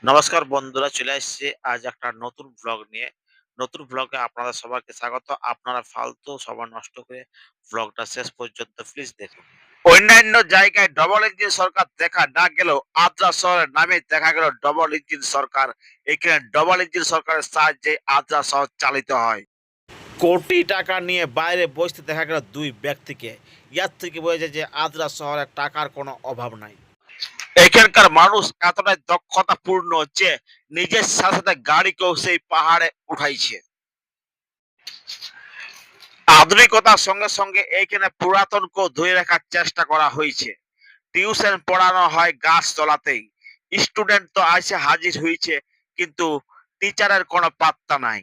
নমস্কার বন্ধুরা, চলে আসছে আজ একটা নতুন ব্লগ নিয়ে। নতুন ব্লগে আপনাদের সবাইকে স্বাগত। আপনারা ফালতু সময় নষ্ট করে ব্লগটা শেষ পর্যন্ত প্লিজ দেখুন। অন্যান্য জায়গায় ডবল ইঞ্জিন সরকার দেখা না গেলেও আদ্রা শহরের নামে দেখা গেল ডবল ইঞ্জিন সরকার। এখানে ডবল ইঞ্জিন সরকারের সাহায্যে আদ্রা শহর চালিত হয়। কোটি টাকা নিয়ে বাইরে বসতে দেখা গেল দুই ব্যক্তিকে। ইয়ার থেকে বোঝা যায় যে আদ্রা শহরে টাকার কোনো অভাব নাই। এখানকার মানুষ এতটাই দক্ষতাপূর্ণ যে নিজের সাথে সাথে গাড়িকেও সেই পাহাড়ে উঠাইছে। আধুনিকতার সঙ্গে সঙ্গে এইখানে পুরাতনকেও ধরে রাখার চেষ্টা করা হয়েছে। টিউশন পড়ানো হয় গাছ তলাতেই। স্টুডেন্ট তো আসে হাজির হয়েছে, কিন্তু টিচারের কোনো পাত্তা নাই।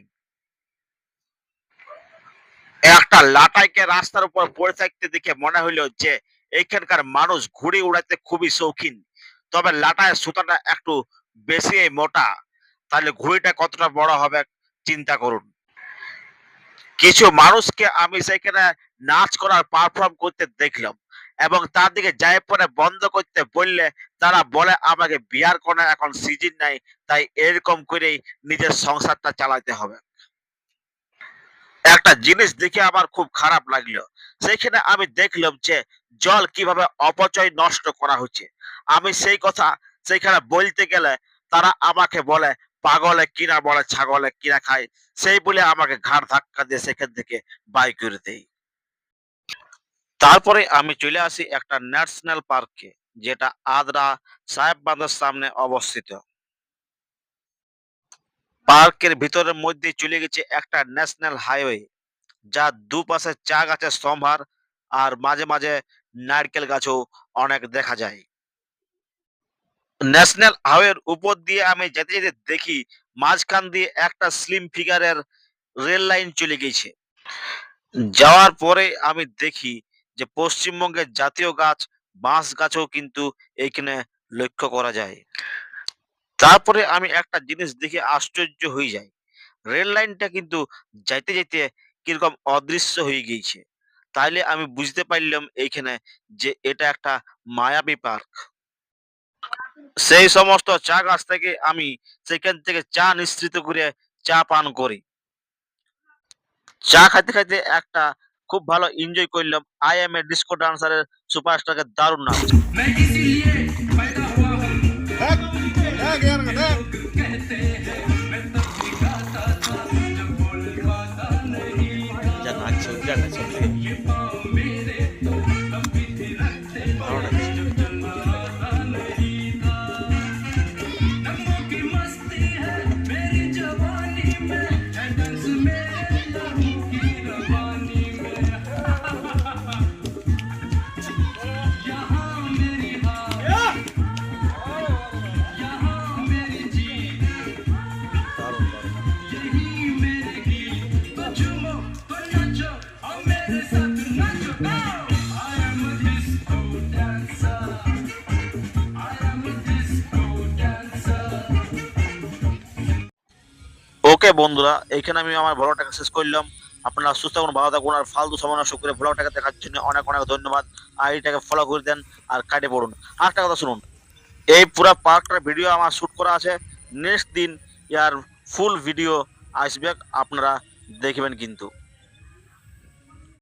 একটা লাটাইকে রাস্তার উপর পড়ে থাকতে দেখে মনে হইলো যে এইখানকার মানুষ ঘুড়ি উড়াইতে খুবই শৌখিন। তবে লাটাইয়ের সুতাটা একটু বেশি মোটা, তাহলে ঘুড়িটা কতটা বড় হবে চিন্তা করুন। কিছু মানুষকে আমি সেখানে নাচ করার পারফর্ম করতে দেখলাম, এবং তার দিকে যাই পরে বন্ধ করতে বললে তারা বলে আমাকে বিয়ার কোনো এখন সিজন নাই, তাই এরকম করেই নিজের সংসারটা চালাতে হবে। একটা জিনিস দেখে আমার খুব খারাপ লাগলো। সেখানে আমি দেখলাম যে জল কিভাবে অপচয় নষ্ট করা হচ্ছে। আমি সেই কথা সেখানে বলতে গেলে তারা আমাকে বলে পাগলে কিনা বলে ছাগলে কিনা খায়, সেই বলে আমাকে ঘাড় ধাক্কা দিয়ে সেখান থেকে বাই করে দেয়। তারপরে আমি চলে আসি একটা ন্যাশনাল পার্কে, যেটা আদ্রা সাহেব বাঁধের সামনে অবস্থিত। পার্কের ভিতরের মধ্যে চলে গেছে একটা ন্যাশনাল হাইওয়ে, যার দুপাশে চা গাছের সম্ভার, আর মাঝে মাঝে নারকেল গাছও অনেক দেখা যায়। ন্যাশনাল হাইওয়ের উপর দিয়ে আমি যেতে যেতে দেখি মাঝখান দিয়ে একটা স্লিম ফিগারের রেল লাইন চলে গেছে। যাওয়ার পরে আমি দেখি যে পশ্চিমবঙ্গের জাতীয় গাছ বাঁশ গাছও কিন্তু এইখানে লক্ষ্য করা যায়। তারপরে আমি একটা জিনিস দেখে আশ্চর্য হয়ে যাই। রেল লাইনটা কিন্তু যাইতে যাইতে কিরকম অদৃশ্য হয়ে গিয়েছে। তাইলে আমি বুঝতে পারলাম এইখানে যে এটা একটা মায়াবী পার্ক। সেই সমস্ত চা গাছ থেকে আমি সেখান থেকে চা নিঃসৃত করে চা পান করি। চা খাইতে খাইতে একটা খুব ভালো এনজয় করলাম আই এম এ ডিস্কো ডান্সারের সুপারস্টারের দারুণ নাচ। मैं इसीलिए पैदा हुआ हूँ। कहते हैं मैं तब भी गाता था जब बोल पाता नहीं था। যা নাচছো যা নাচছো ये पाँव मेरे तब भी थिरकते थे जब चल पाता नहीं था। नमों की मस्ती है मेरी जवानी में, है डांस मेरे लहू की रवानी में। यहाँ मेरी हार, यहाँ मेरी जीत, यही मेरे गीत। तो झूमो तो नाचो और मेरे साथ नाचो। I am a disco dancer, I am a disco dancer। ওকে বন্ধুরা, এইখানে আমি আমার ব্লগটাকে শেষ করলাম। আপনারা সুস্থ থাকুন, ভালো থাকুন, আর ফালতু সময় নষ্ট করে ব্লগটাকে দেখার জন্য অনেক অনেক ধন্যবাদ। আর এটাকে ফলো করে দেন আর কাটে পড়ুন। আর একটা কথা শুনুন, এই পুরা পার্কটার ভিডিও আমার শুট করা আছে। নেক্সট দিন ইয়ার ফুল ভিডিও আসবে, আপনারা দেখবেন কিন্তু।